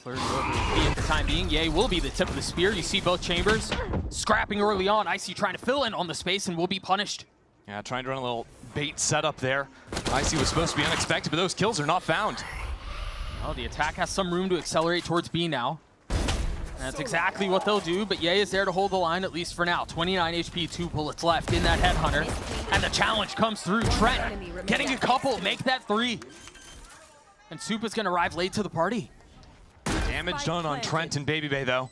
flirting over B at the time being. Ye will be the tip of the spear. You see both chambers scrapping early on. Icy trying to fill in on the space and will be punished. Yeah, trying to run a little bait setup there. Icy was supposed to be unexpected, but those kills are not found. Well, the attack has some room to accelerate towards B now. That's exactly what they'll do, but Ye is there to hold the line, at least for now. 29 HP, 2 bullets left in that Headhunter. And the challenge comes through. Trent getting a couple, make that 3. And Supa's gonna arrive late to the party. Damage done on Trent and Baby Bay, though.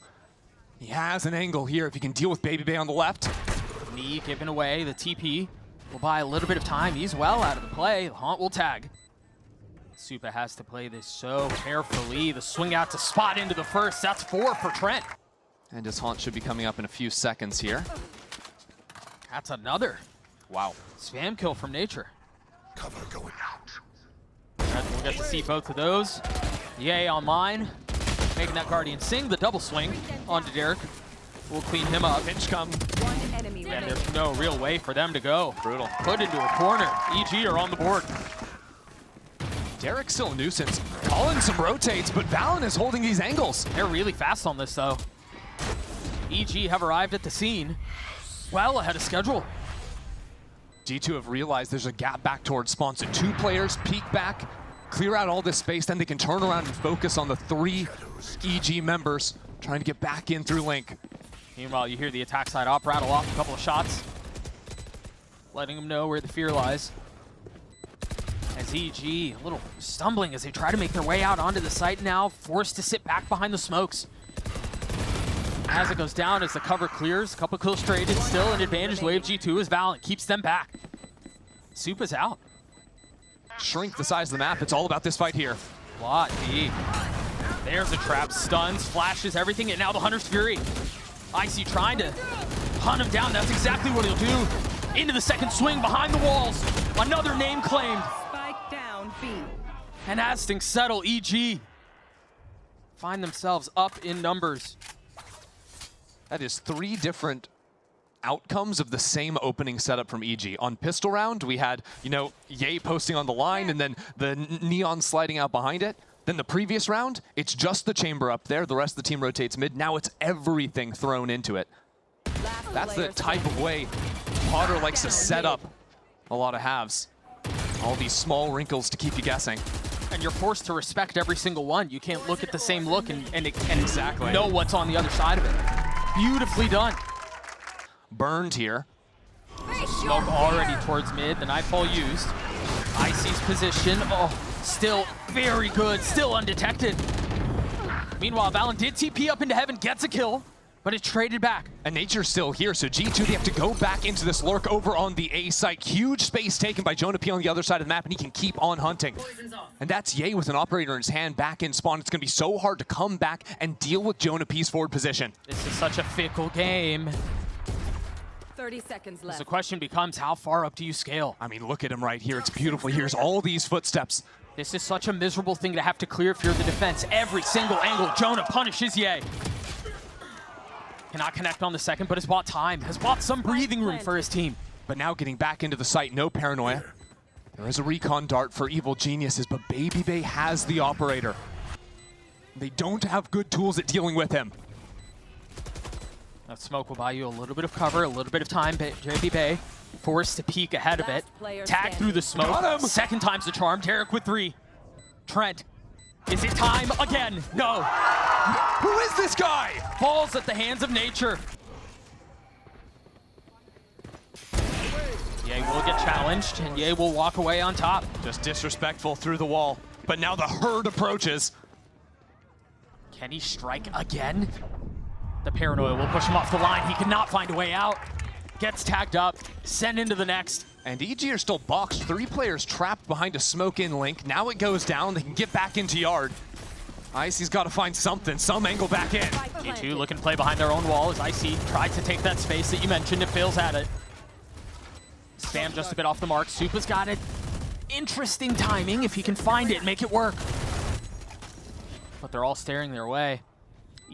He has an angle here if he can deal with Baby Bay on the left. Knee giving away, the TP will buy a little bit of time. He's well out of the play. The Haunt will tag. Supa has to play this so carefully. The swing out to spot into the first. That's 4 for Trent. And his Haunt should be coming up in a few seconds here. That's another. Wow. Spam kill from Nature. Cover going out. We'll get to see both of those. Ye online, making that Guardian sing. The double swing onto Derek. We'll clean him up. Pinch come. And there's no real way for them to go. Brutal. Put into a corner. EG are on the board. Derek's still a nuisance. Calling some rotates, but Valorant is holding these angles. They're really fast on this, though. EG have arrived at the scene well ahead of schedule. G2 have realized there's a gap back towards spawn, so 2 players peek back, clear out all this space, then they can turn around and focus on the 3 EG members trying to get back in through Link. Meanwhile, you hear the attack side op rattle off a couple of shots, letting them know where the fear lies. As EG, a little stumbling as they try to make their way out onto the site now, forced to sit back behind the smokes. As it goes down, as the cover clears, a couple kills traded, still an advantage wave G2 as Valorant keeps them back. Supa's out. Shrink the size of the map, it's all about this fight here. Lot B. There's a trap, stuns, flashes, everything, and now the Hunter's Fury. Icy trying to hunt him down, that's exactly what he'll do. Into the second swing, behind the walls. Another name claimed. Spike down B. And as things settle, EG find themselves up in numbers. That is 3 different outcomes of the same opening setup from EG. On pistol round, we had, you know, Ye posting on the line and then the Neon sliding out behind it. Then the previous round, it's just the chamber up there. The rest of the team rotates mid. Now it's everything thrown into it. That's the type of way Potter likes to set up a lot of halves. All these small wrinkles to keep you guessing. And you're forced to respect every single one. You can't look at the same look and exactly know what's on the other side of it. Beautifully done. Burned here. Smoke already towards mid. The Nightfall used. Icy's position. Oh, still very good. Still undetected. Meanwhile, Valen did TP up into heaven, gets a kill, but it's traded back. And Nature's still here, so G2, they have to go back into this lurk over on the A site. Huge space taken by Jonah P on the other side of the map, and he can keep on hunting. And that's Ye with an operator in his hand back in spawn. It's going to be so hard to come back and deal with Jonah P's forward position. This is such a fickle game. 30 seconds left. So the question becomes, how far up do you scale? I mean, look at him right here. It's beautiful. Here's all these footsteps. This is such a miserable thing to have to clear if you're the defense. Every single angle, Jonah punishes Ye. Cannot connect on the second, but has bought time. Has bought some breathing room for his team. But now getting back into the site, no paranoia. There is a recon dart for Evil Geniuses, but Baby Bay has the operator. They don't have good tools at dealing with him. That smoke will buy you a little bit of cover, a little bit of time. Baby Bay forced to peek ahead of it. Tag through the smoke. Got him. Second time's the charm. Derek with 3. Trent. Is it time again? No. Who is this guy? Falls at the hands of Nature. Ye will get challenged, and Ye will walk away on top. Just disrespectful through the wall. But now the herd approaches. Can he strike again? The paranoia will push him off the line. He cannot find a way out. Gets tagged up, sent into the next. And EG are still boxed. 3 players trapped behind a smoke in Link. Now it goes down. They can get back into yard. Icy's got to find something, some angle back in. G2 looking to play behind their own wall as Icy tries to take that space that you mentioned. It fails at it. Spam just a bit off the mark. Supa's got it. Interesting timing if he can find it and make it work. But they're all staring their way.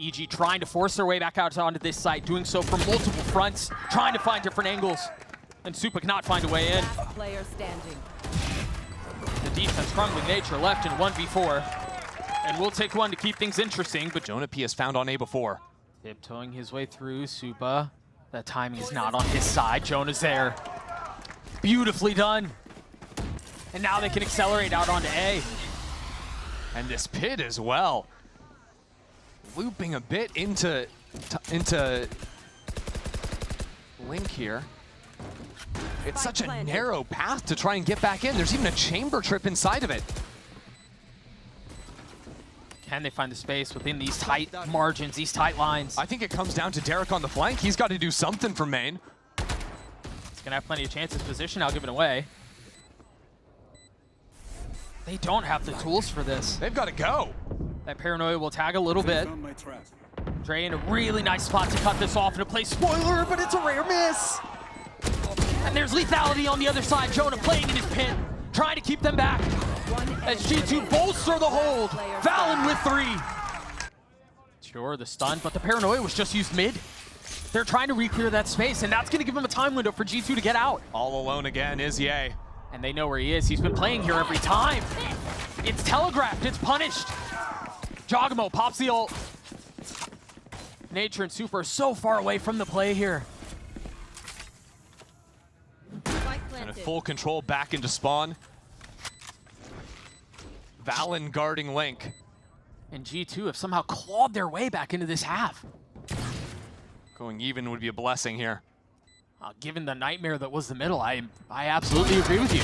EG trying to force their way back out onto this site, doing so from multiple fronts, trying to find different angles. And Supa cannot find a way in. Player standing. The defense crumbling. Nature left in 1v4. and we'll take one to keep things interesting, but Jonah P has found on A before. tiptoeing his way through. Supa, that timing is not on his side. Jonah's there. Beautifully done. And now they can accelerate out onto A. And this pit as well. Looping a bit into Link here. It's such a narrow path to try and get back in. There's even a chamber trip inside of it. Can they find the space within these tight margins, these tight lines? I think it comes down to Derek on the flank. He's got to do something for main. He's gonna have plenty of chances. Position, I'll give it away. They don't have the tools for this. They've got to go. That paranoia will tag a little bit. Dre in a really nice spot to cut this off and a play spoiler, but it's a rare miss. And there's lethality on the other side. Jonah playing in his pit, trying to keep them back. As G2 bolster the hold. Valen with 3. Sure, the stun, but the paranoia was just used mid. They're trying to re-clear that space, and that's going to give them a time window for G2 to get out. All alone again is Ye. And they know where he is. He's been playing here every time. It's telegraphed. It's punished. Jogamo pops the ult. Nature and Super are so far away from the play here. And a full control back into spawn. Valen guarding Link. And G2 have somehow clawed their way back into this half. Going even would be a blessing here. Given the nightmare that was the middle, I absolutely agree with you.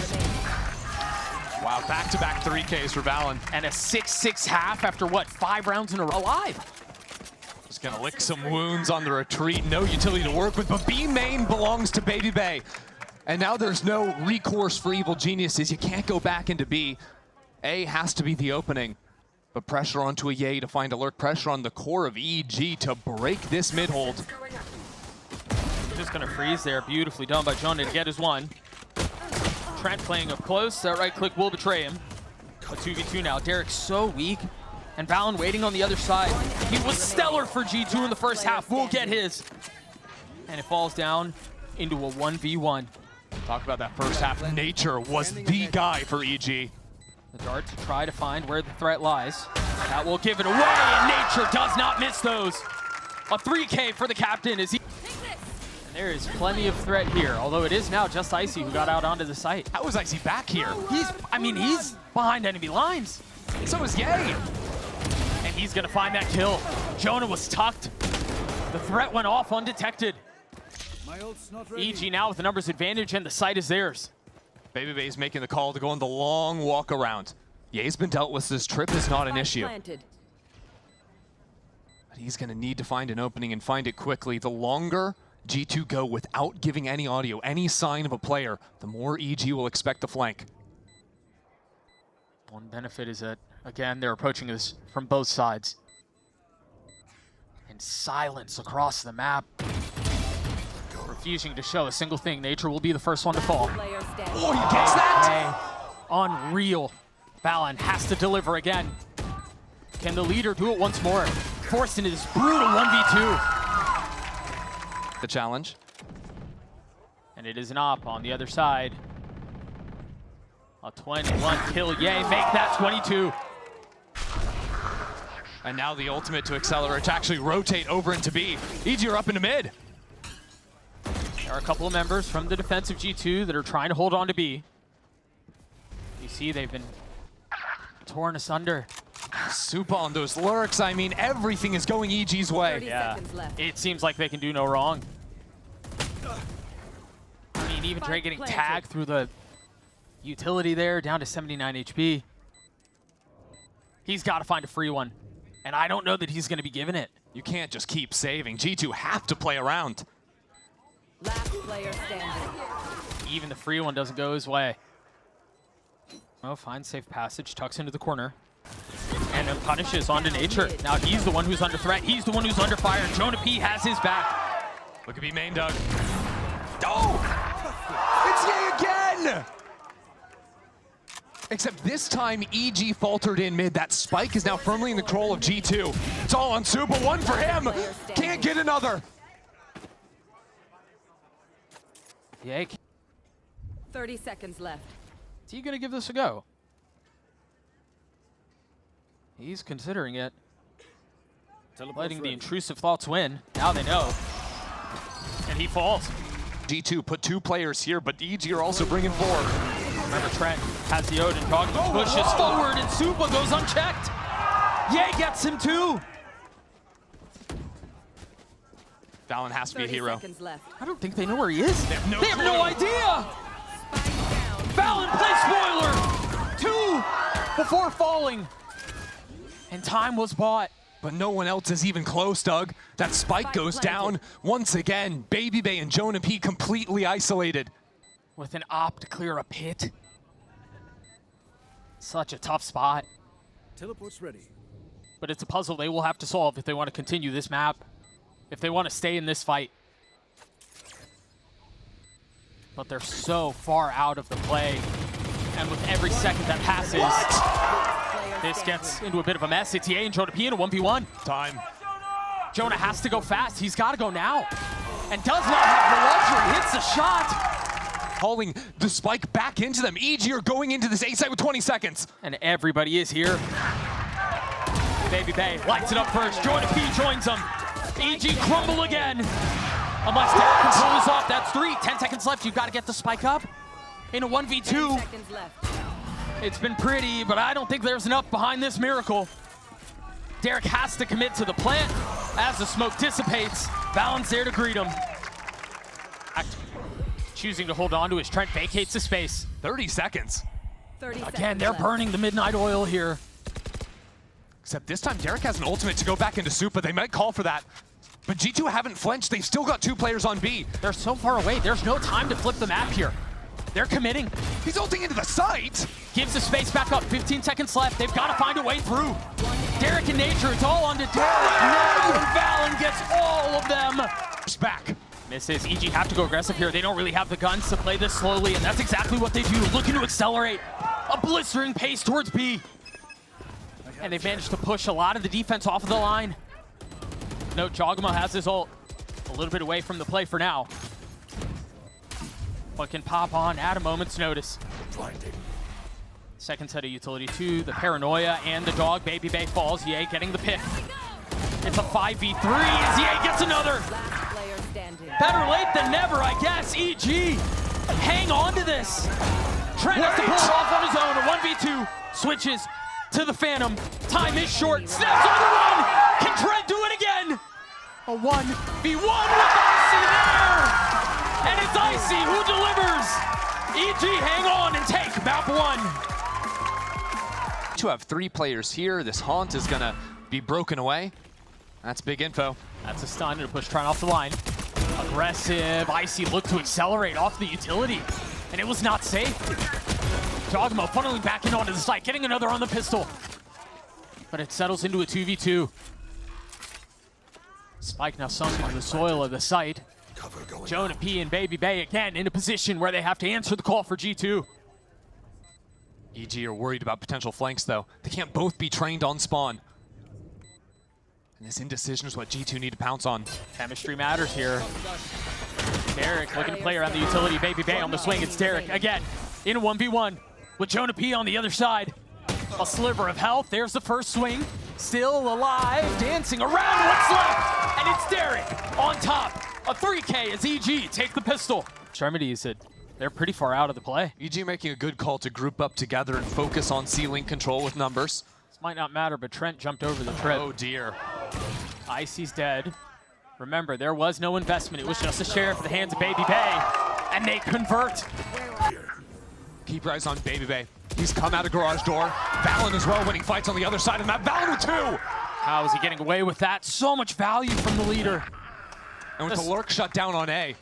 Wow, back-to-back 3Ks for Valen. And a 6-6 half after, what, 5 rounds in a row? Alive. Just gonna lick some wounds on the retreat. No utility to work with, but B main belongs to Baby Bay. And now there's no recourse for Evil Geniuses. You can't go back into B. A has to be the opening. But pressure onto a Ye to find a lurk. Pressure on the core of EG to break this mid-hold. Just gonna freeze there. Beautifully done by Jonah to get his one. Trent playing up close. That right click will betray him. A 2v2 now. Derek's so weak. And Valen waiting on the other side. He was stellar for G2 in the first half. We'll get his. And it falls down into a 1v1. Talk about that first half. Nature was the guy for EG. The dart to try to find where the threat lies. That will give it away, and Nature does not miss those. A 3K for the captain as he... And there is plenty of threat here, although it is now just Icy who got out onto the site. How is Icy back here? He's behind enemy lines. So is Ye. And he's gonna find that kill. Jonah was tucked. The threat went off undetected. EG now with the numbers advantage, and the site is theirs. Baby Bay's making the call to go on the long walk around. Ye's been dealt with. This trip is not an issue. But he's gonna need to find an opening and find it quickly. The longer G2 go without giving any audio, any sign of a player, the more EG will expect the flank. One benefit is that, again, they're approaching this from both sides. And silence across the map. Refusing to show a single thing. Nature will be the first one to fall. Oh, he gets that! Unreal. Valen has to deliver again. Can the leader do it once more? Forced into this brutal 1v2. The challenge. And it is an op on the other side. A 21 kill Ye, make that 22. And now the ultimate to accelerate, to actually rotate over into B. EG are up into mid. There are a couple of members from the defensive G2 that are trying to hold on to B. You see they've been torn asunder. Supa on those lurks, I mean, everything is going EG's way. Yeah, it seems like they can do no wrong. I mean, even Dre getting tagged through the utility there, down to 79 HP. He's got to find a free one, and I don't know that he's going to be given it. You can't just keep saving. G2 have to play around. Last player standing. Even the free one doesn't go his way. Oh, finds safe passage, tucks into the corner. And then punishes onto Nature. Now he's the one who's under threat. He's the one who's under fire. Jonah P has his back. Look at B main, Doug. Oh! It's Ye again! Except this time, EG faltered in mid. That spike is now firmly in the control of G2. It's all on Supa. One for him. Can't get another. Yeah. 30 seconds left. Is he going to give this a go? He's considering it. Teleport's Letting the ready. intrusive thoughts win. Now they know. And he falls. G2 put 2 players here, but EG are also bringing 4. Remember, Trent has the Odin. Dogma pushes forward, and Supa goes unchecked. Ye gets him too. Valen has to be a 30 hero. seconds left. I don't think they know where he is. They have no have no clue. idea. Spike down. Valen plays spoiler. 2 before falling. And time was bought. But no one else is even close, Doug. That spike Spike goes planted. down. Once again, Baby Bay and Jonah P completely isolated. With an op to clear a pit. Such a tough spot. Teleport's ready. But it's a puzzle they will have to solve if they want to continue this map. If they want to stay in this fight. But they're so far out of the play. And with every second that passes, Player this standing. gets into a bit of a mess. It's Ye and Jonah P in a 1v1. Time. Jonah has to go fast. He's got to go now. And does not have the luxury. Hits the shot. Calling the spike back into them. EG are going into this A site with 20 seconds. And everybody is here. Baby Bay lights it up first. Jonah P joins them. EG crumble again. Unless Derek can pull this off, that's 3. 10 seconds left. You've got to get the spike up. In a 10 1v2. seconds left. It's been pretty, but I don't think there's enough behind this miracle. Derek has to commit to the plant. As the smoke dissipates, Valen's there to greet him. Choosing to hold on to his Trent vacates the space. 30 seconds. 30 Again, seconds they're left. burning the midnight oil here. Except this time, Derek has an ultimate to go back into Supa. They might call for that. But G2 haven't flinched. They've still got 2 players on B. They're so far away. There's no time to flip the map here. They're committing. He's ulting into the site. Gives the space back up. 15 seconds left. They've got to find a way through. Derek and Nature, it's all onto Derek. No, Valen gets all of them. It's back. Misses. EG have to go aggressive here. They don't really have the guns to play this slowly, and that's exactly what they do. Looking to accelerate. A blistering pace towards B. And they've managed to push a lot of the defense off of the line. No, Jogma has his ult. A little bit away from the play for now. But can pop on at a moment's notice. Blinding. Second set of utility 2, the paranoia and the dog. Baby Bay falls. Ye getting the pick. It's a 5v3 as Ye gets another. Last player standing. Better late than never, I guess. EG, hang on to this. Trent has to pull it off on his own. A 1v2 switches to the Phantom. Time is short. Snaps on the run. Can Trent do it again? A 1v1 with Icy there. And it's Icy who delivers. EG, hang on and take map 1. To have 3 players here, this haunt is gonna be broken away. That's big info. That's a stun to push Trent off the line. Aggressive. Icy looked to accelerate off the utility, and it was not safe. Dogma funneling back in onto the site, getting another on the pistol. But it settles into a 2v2. Spike now sunk into the soil of the site. Cover going Jonah out. P and Baby Bay again in a position where they have to answer the call for G2. EG are worried about potential flanks, though. They can't both be trained on spawn. And this indecision is what G2 need to pounce on. Chemistry matters here. Derek looking to play around the utility. Baby Bay on the swing. It's Derek again in a 1v1 with Jonah P on the other side. A sliver of health. There's the first swing. Still alive, dancing around what's left. And it's Derek on top. A 3K as EG take the pistol. Extremity said they're pretty far out of the play. EG making a good call to group up together and focus on C-Link control with numbers. This might not matter, but Trent jumped over the trip. Oh dear. Icy's dead. Remember, there was no investment. It was just a share for the hands of Baby Bay. And they convert. Keep your eyes on Baby Bay. He's come out of garage door. Valen as well, winning fights on the other side of the map. Valen with 2! How is he getting away with that? So much value from the leader. And with the lurk shut down on A,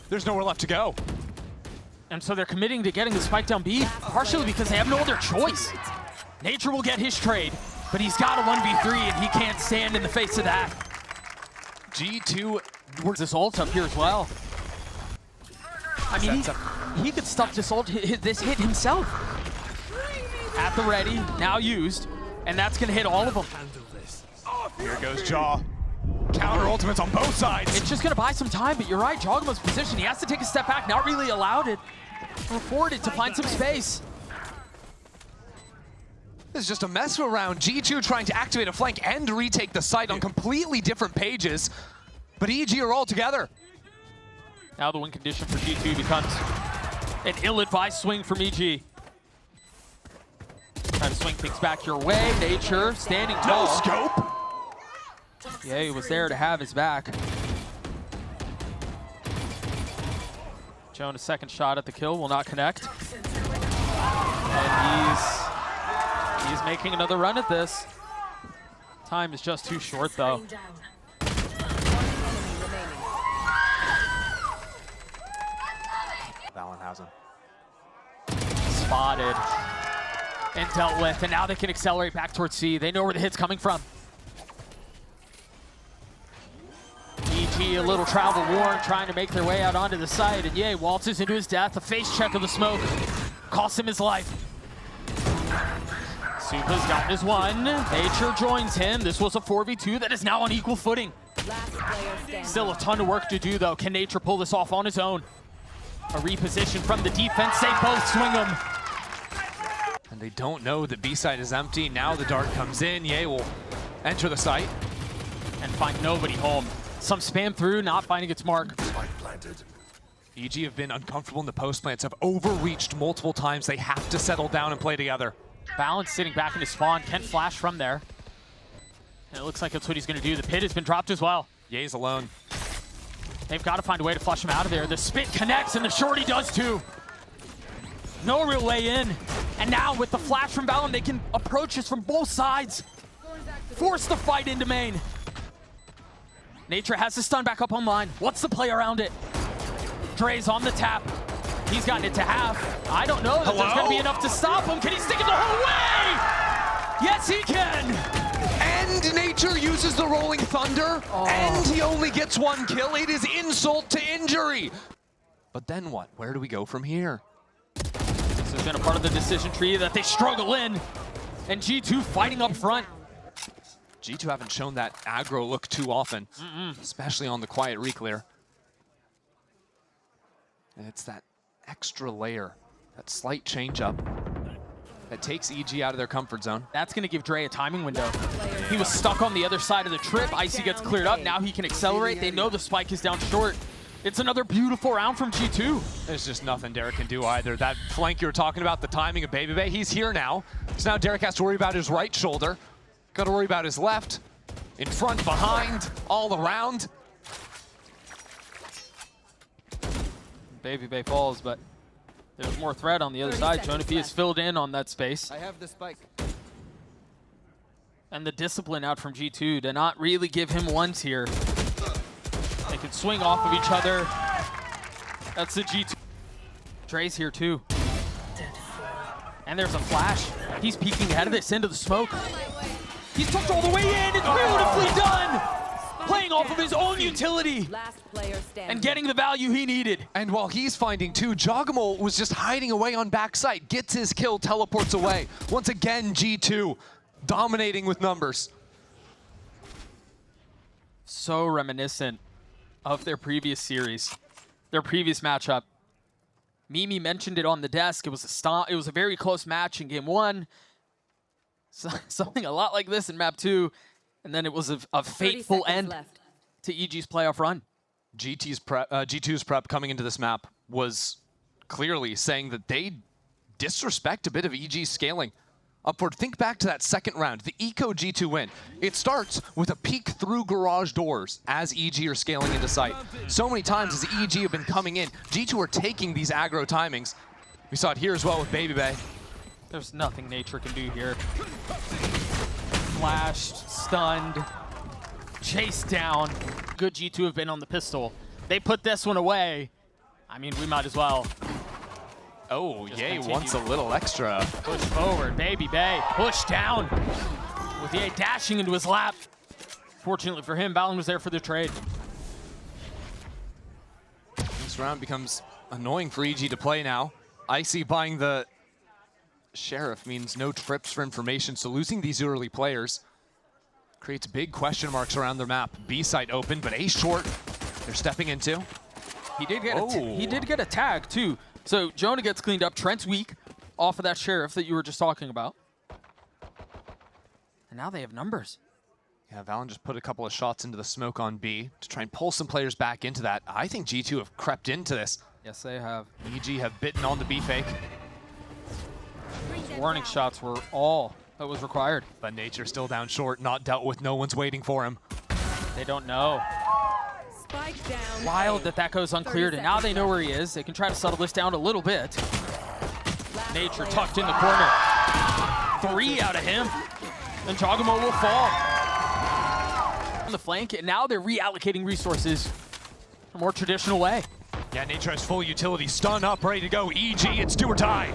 there's nowhere left to go. And so they're committing to getting the spike down B, partially because they have no other choice. Nature will get his trade, but he's got a 1v3 and he can't stand in the face of that. G2 Works this ult up here as well. I mean, he could stuff this ult, this hit himself. At the ready, now used, and that's gonna hit all of them. Here goes Jaw. Counter ultimates on both sides. It's just gonna buy some time, but you're right, Jogma's position. He has to take a step back, not really allowed it. Or afforded to find some space. This is just a mess around. G2 trying to activate a flank and retake the site on completely different pages. But EG are all together. Now the win condition for G2 becomes an ill-advised swing from EG. Trying to swing things back your way. Nature standing tall. No scope. Yeah, he was there to have his back. Joan, a second shot at the kill, will not connect. And he's making another run at this. Time is just too short, though. Valorant has him. Spotted and dealt with, and now they can accelerate back towards C. They know where the hit's coming from. EG, a little travel worn, trying to make their way out onto the site, and Ye waltzes into his death. A face check of the smoke costs him his life. Supa's gotten his one. Nature joins him. This was a 4v2 that is now on equal footing. Last player standing. Still a ton of work to do, though. Can Nature pull this off on his own? A reposition from the defense. They both swing him. And they don't know that B side is empty. Now the dart comes in. Ye will enter the site. And find nobody home. Some spam through, not finding its mark. Spike planted. EG have been uncomfortable in the post plants, have overreached multiple times. They have to settle down and play together. Balance sitting back in his spawn. Can't flash from there. And it looks like that's what he's going to do. The pit has been dropped as well. Ye's alone. They've got to find a way to flush him out of there. The spit connects, and the shorty does too. No real way in. And now with the flash from Valorant, they can approach this from both sides. Force the fight into main. Nature has the stun back up online. What's the play around it? Dre's on the tap. He's gotten it to half. I don't know that there's going to be enough to stop him. Can he stick it the whole way? Yes, he can. And Nature uses the Rolling Thunder, and he only gets one kill. It is insult to injury. But then what? Where do we go from here? This has been a part of the decision tree that they struggle in. And G2 fighting up front. G2 haven't shown that aggro look too often, especially on the quiet reclear. And it's that extra layer, that slight change up that takes EG out of their comfort zone. That's going to give Dre a timing window. He was stuck on the other side of the trip. Icy gets cleared up. Now he can accelerate. They know the spike is down short. It's another beautiful round from G2. There's just nothing Derek can do either. That flank you were talking about, the timing of Baby Bay, he's here now. So now Derek has to worry about his right shoulder. Got to worry about his left, in front, behind, all around. Baby Bay falls, but there's more threat on the other side. Jonapi is filled in on that space. I have the spike. And the discipline out from G2 to not really give him ones here. They can swing off of each other. That's the G2. Dre's here too. And there's a flash. He's peeking ahead of this into the smoke. He's tucked all the way in. It's beautifully done. Playing off of his own utility Last player standing. and getting the value he needed. And while he's finding two, Jogamo was just hiding away on backside, gets his kill, teleports away. Once again, G2 dominating with numbers. So reminiscent of their previous series, their previous matchup. Mimi mentioned it on the desk. It was a very close match in game 1. So, something a lot like this in map 2, and then it was a fateful end left. to EG's playoff run. G2's prep coming into this map was clearly saying that they disrespect a bit of EG's scaling. Upward, think back to that second round, the Eco G2 win. It starts with a peek through garage doors as EG are scaling into sight. So many times as EG have been coming in, G2 are taking these aggro timings. We saw it here as well with Baby Bay. There's nothing Nature can do here. Flashed, stunned, chased down. Good G2 have been on the pistol. They put this one away. I mean, we might as well. Oh, Just Ye continue. wants a little extra. Push forward, Baby Bay. Push down. With Ye dashing into his lap. Fortunately for him, Valorant was there for the trade. This round becomes annoying for EG to play now. Icy buying the Sheriff means no trips for information, so losing these early players creates big question marks around their map. B site open, but A short they're stepping into. He did get a tag too. So Jonah gets cleaned up. Trent's weak off of that Sheriff that you were just talking about. And now they have numbers. Yeah, Valorant just put a couple of shots into the smoke on B to try and pull some players back into that. I think G2 have crept into this. Yes, they have. EG have bitten on the B fake, Warning shots were all that was required. but Nature still down short, not dealt with. No one's waiting for him. They don't know. Spike down. Wild that goes uncleared, and now they know where he is. They can try to settle this down a little bit. Nature tucked in the corner. 3 out of him. And Jogamo will fall. On the flank, and now they're reallocating resources a more traditional way. Yeah, Nature has full utility. Stun up, ready to go. EG, it's do or die.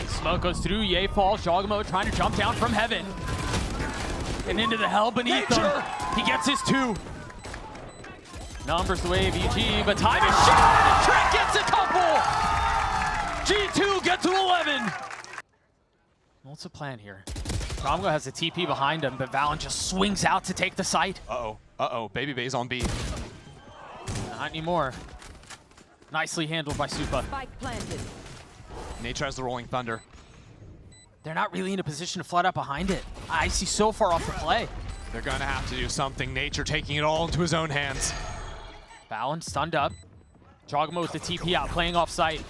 Smoke goes through, Ye falls, Jogamo trying to jump down from heaven. And into the hell beneath him. He gets his 2. Numbers the wave, EG, but time is short! Trick gets a couple! G2 get to 11! What's the plan here? Jogamo has a TP behind him, but Valorant just swings out to take the site. Uh-oh, Baby Bay's on B. Not anymore. Nicely handled by Supa. Spike planted. Nature has the Rolling Thunder. They're not really in a position to flood up behind it. I see so far off the play. They're gonna have to do something. Nature taking it all into his own hands. Valorant stunned up. Jogamo with the TP out, playing off site.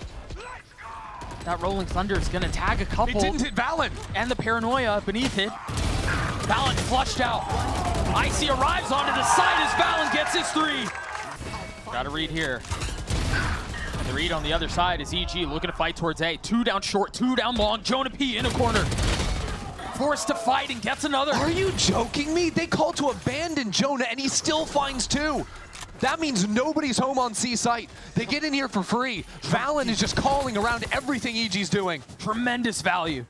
That Rolling Thunder is gonna tag a couple. It didn't hit Valorant. And the paranoia beneath it. Valorant flushed out. Icy arrives onto the side as Valorant gets his 3. Got a read here. And the read on the other side is EG looking to fight towards A. 2 down short, 2 down long. Jonah P in a corner. Forced to fight and gets another. Are you joking me? They called to abandon Jonah and he still finds 2. That means nobody's home on C site. They get in here for free. Valorant is just calling around everything EG's doing. Tremendous value.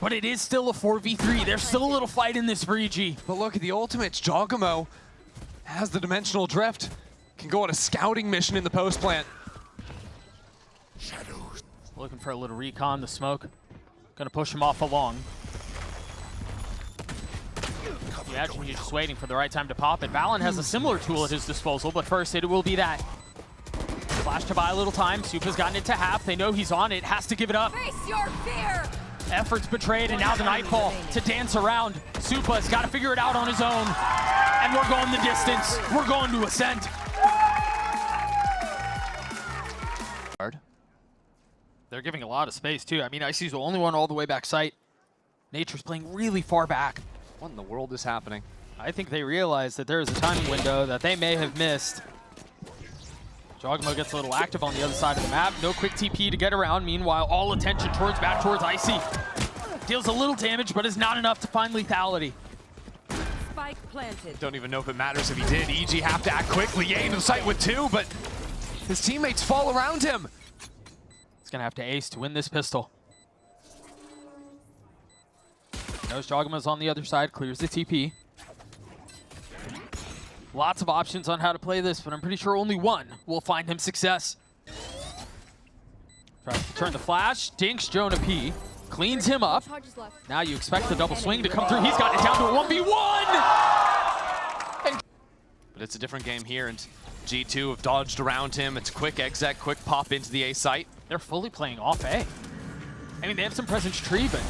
But it is still a 4v3. There's still a little fight in this for EG. But look at the ultimates. Jogamo has the dimensional drift. Can go on a scouting mission in the post plant. Shadows. Looking for a little recon, the smoke. Gonna push him off along. Imagine he's just waiting for the right time to pop it. Valorant has a similar tool at his disposal, but first it will be that. Flash to buy a little time. Supa's gotten it to half. They know he's on it. Has to give it up. Face your fear. Efforts betrayed, and now the Nightfall to dance around. Supa's got to figure it out on his own. And we're going the distance. We're going to Ascent. They're giving a lot of space, too. I mean, Icy's the only one all the way back site. Nature's playing really far back. What in the world is happening? I think they realize that there is a timing window that they may have missed. Jogamo gets a little active on the other side of the map. No quick TP to get around. Meanwhile, all attention back towards Icy. Deals a little damage, but is not enough to find lethality. Spike planted. Don't even know if it matters if he did. EG have to act quickly. Ye into the site with 2, but his teammates fall around him. He's going to have to ace to win this pistol. Knows Jogamo's on the other side, clears the TP. Lots of options on how to play this, but I'm pretty sure only one will find him success. Tries to turn the flash, dinks Jonah P, cleans him up. Now you expect the double swing to come through. He's got it down to a 1v1! But it's a different game here, and G2 have dodged around him. It's quick exec, quick pop into the A site. They're fully playing off A. I mean, they have some presence tree, but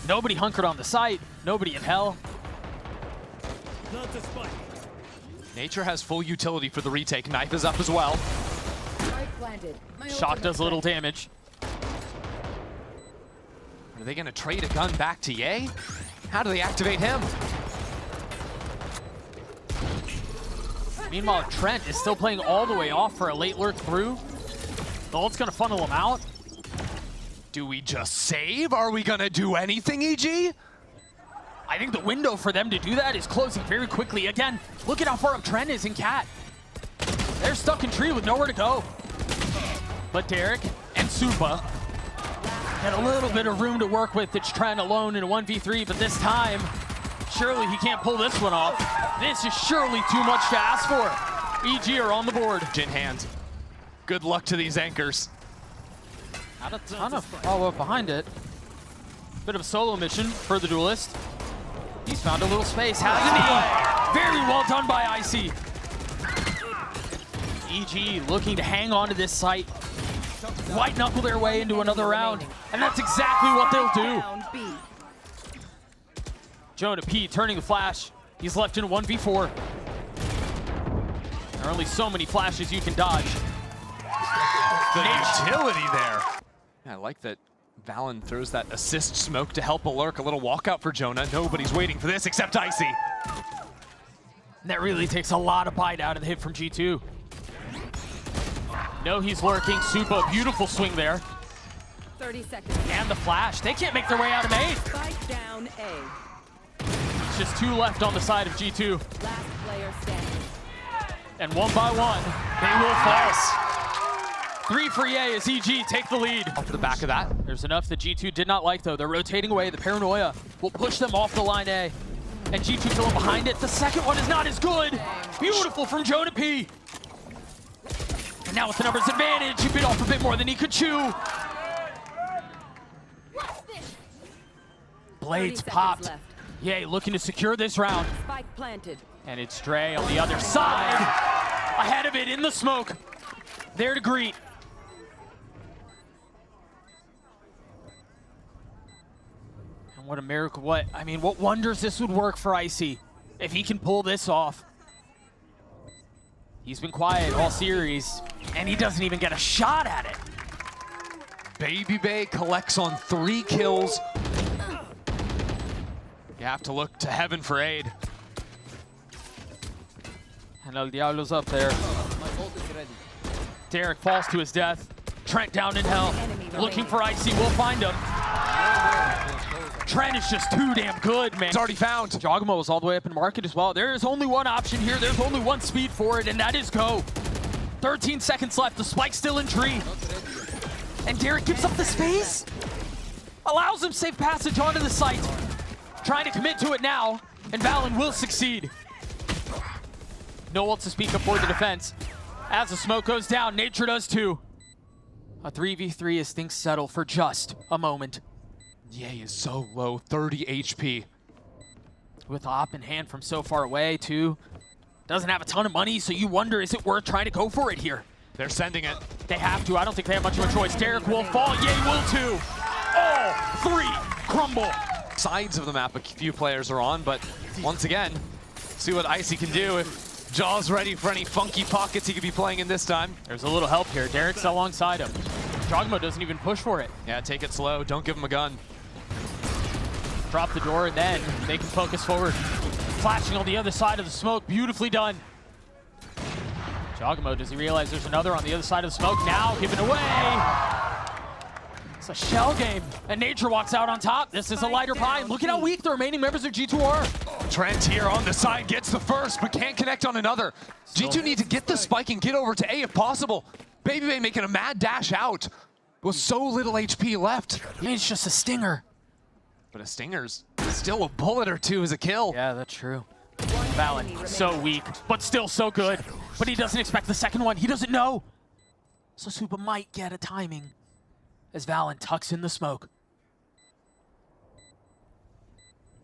nobody hunkered on the site, nobody in hell. Not the spike. Nature has full utility for the retake. Knife is up as well. Spike planted. Shock does a little damage. Are they going to trade a gun back to Ye? How do they activate him? Meanwhile, Trent is still playing all the way off for a late lurk through. The ult's gonna funnel him out. Do we just save? Are we going to do anything, EG? I think the window for them to do that is closing very quickly. Again, look at how far up Trent is in Cat. They're stuck in tree with nowhere to go. But Derek and Supa had a little bit of room to work with. It's Trent alone in a 1v3, but this time, surely he can't pull this one off. This is surely too much to ask for. EG are on the board. Jin hand. Good luck to these anchors. Not a ton of follow-up behind it. Bit of a solo mission for the duelist. He's found a little space. Has a knee. Very well done by Icy. EG looking to hang on to this site. White knuckle their way into another round. And that's exactly what they'll do. Down B. Jonah P turning the flash. He's left in a 1v4. There are only so many flashes you can dodge. The utility there. Yeah, I like that Valen throws that assist smoke to help alert. A little walkout for Jonah. Nobody's waiting for this except Icy. That really takes a lot of bite out of the hit from G2. No, he's lurking. Supa, beautiful swing there. 30 seconds. And the flash. They can't make their way out of main. Spike down A. It's just 2 left on the side of G2. Last player standing. And one by one, they will fall. 3 for EA as EG take the lead. Off the back of that. There's enough that G2 did not like, though. They're rotating away. The paranoia will push them off the line A. And G2 going behind it. The second one is not as good. Beautiful from Jonah P. And now with the numbers advantage, he bit off a bit more than he could chew. Blades popped. Left. Yay, looking to secure this round. Spike planted. And it's Dre on the other side. Ahead of it in the smoke. There to greet. And what a miracle. What wonders this would work for Icy if he can pull this off. He's been quiet all series, and he doesn't even get a shot at it. Baby Bay collects on 3 kills. You have to look to heaven for aid. And El Diablo's up there. Derek falls to his death. Trent down in hell. Looking for Icy. We'll find him. Trent is just too damn good, man. It's already found. Jogamo is all the way up in market as well. There is only one option here. There's only one speed for it, and that is go. 13 seconds left. The spike's still in tree. And Derek gives up the space. Allows him safe passage onto the site. Trying to commit to it now, and Valen will succeed. No ult to speak of for the defense. As the smoke goes down, Nature does too. A 3v3 as things settle for just a moment. Yay is so low, 30 HP. With op in hand from so far away too. Doesn't have a ton of money, so you wonder, is it worth trying to go for it here? They're sending it. They have to. I don't think they have much of a choice. Derek will fall. Yay will too. All 3 crumble. Sides of the map a few players are on, but once again, see what Icy can do if Jaw's ready for any funky pockets he could be playing in this time. There's a little help here. Derek's alongside him. Jogmo doesn't even push for it. Yeah, take it slow. Don't give him a gun. Drop the door, and then they can focus forward. Flashing on the other side of the smoke. Beautifully done. Jogmo, does he realize there's another on the other side of the smoke? Now giving away. It's a shell game, and Nature walks out on top. This is a lighter pie. Look at how weak the remaining members of G2 are. Trent here on the side gets the first, but can't connect on another. G2 need to get the spike and get over to A if possible. Baby Bay making a mad dash out with so little HP left. I mean, it's just a stinger. But a stinger's still a bullet or two as a kill. Yeah, that's true. Valen, so weak, but still so good. But he doesn't expect the second one. He doesn't know. So Supa might get a timing as Valen tucks in the smoke.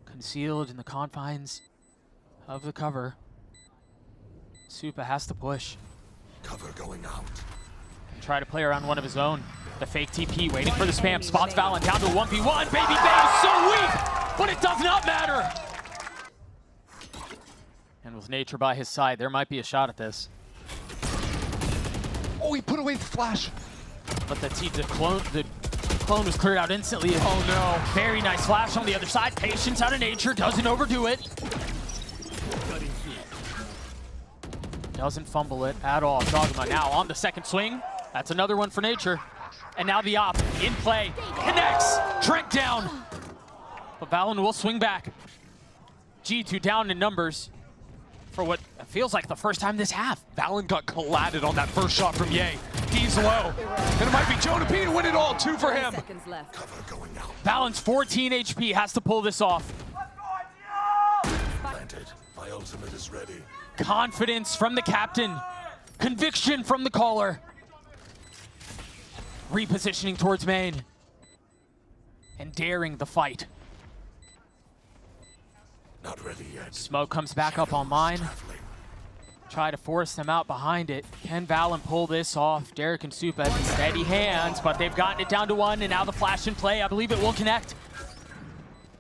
Concealed in the confines of the cover. Supa has to push. Cover going out. And try to play around one of his own. The fake TP waiting for the spam. Spots Valen down to a 1v1. Baby Bay is so weak, but it does not matter. And with Nature by his side, there might be a shot at this. Oh, he put away the flash. But the clone was cleared out instantly. Oh no. Very nice flash on the other side. Patience out of Nature. Doesn't overdo it. Doesn't fumble it at all. Dogma now on the second swing. That's another one for Nature. And now the op in play. Connects. Trent down. But Valen will swing back. G2 down in numbers for what feels like the first time this half. Valen got collided on that first shot from Ye. He's low. And it might be Jonah P to win it all. 2 for him. Seconds left. Cover going out. Valen's 14 HP, has to pull this off. Planted. My ultimate is ready. Confidence from the captain. Conviction from the caller. Repositioning towards main. And daring the fight. Not ready yet. Smoke comes back up online. Traveling. Try to force them out behind it. Can Valen pull this off? Derek and Supa have steady hands, but they've gotten it down to 1, and now the flash in play. I believe it will connect.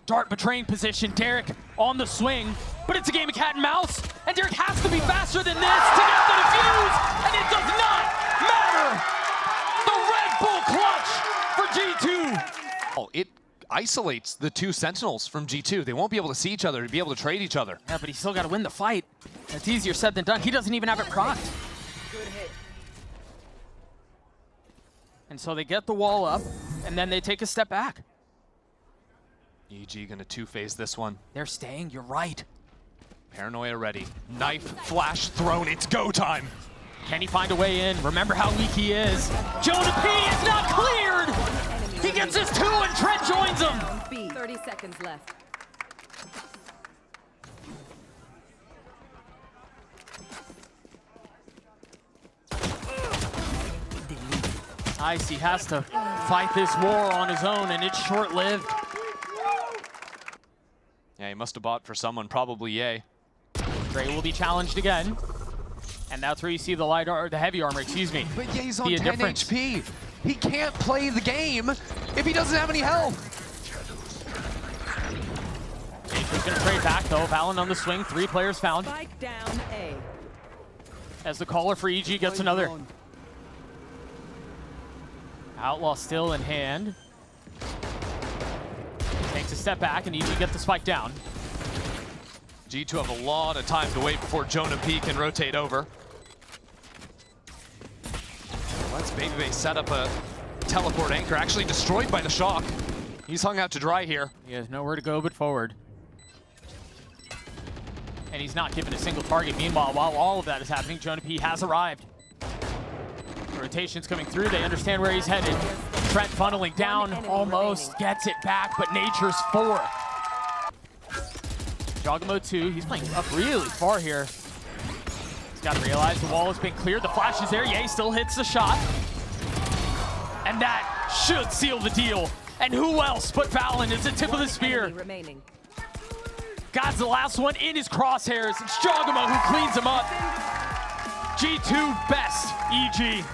Dart betraying position. Derek on the swing, but it's a game of cat and mouse, and Derek has to be faster than this to get the defuse, and it does not matter. The Red Bull clutch for G2. Oh, it isolates the two Sentinels from G2. They won't be able to see each other, to be able to trade each other. Yeah, but he's still got to win the fight. It's easier said than done. He doesn't even have it procced. And so they get the wall up, and then they take a step back. EG gonna two-phase this one. They're staying, you're right. Paranoia ready. Knife, flash, thrown, it's go time. Can he find a way in? Remember how weak he is. Jonah P is not cleared! He gets his two and Trent joins him! B. 30 seconds left. Icy has to fight this war on his own, and it's short-lived. Yeah, he must have bought for someone, probably Ye. Dre will be challenged again. And that's where you see the light or the heavy armor, excuse me. But Ye's on Be a 10 difference. HP. He can't play the game if he doesn't have any health. Nature's gonna trade back though. Valen on the swing, 3 players found. Spike down A. As the caller for EG gets another. Outlaw still in hand. Takes a step back and EG gets the spike down. G2 have a lot of time to wait before Jonah P can rotate over. Let's Babybay set up a teleport anchor, actually destroyed by the shock. He's hung out to dry here. He has nowhere to go but forward. And he's not given a single target. Meanwhile, while all of that is happening, Jonah P has arrived. The rotation's coming through. They understand where he's headed. Trent funneling down, almost gets it back, but Nature's 4. Jogamo 2, he's playing up really far here. He's got to realize the wall has been cleared. The flash is there. Ye still hits the shot. And that should seal the deal. And who else but Valen is the tip of the spear. Remaining. God's the last one in his crosshairs. It's Jogamo who cleans him up. G2 best, EG.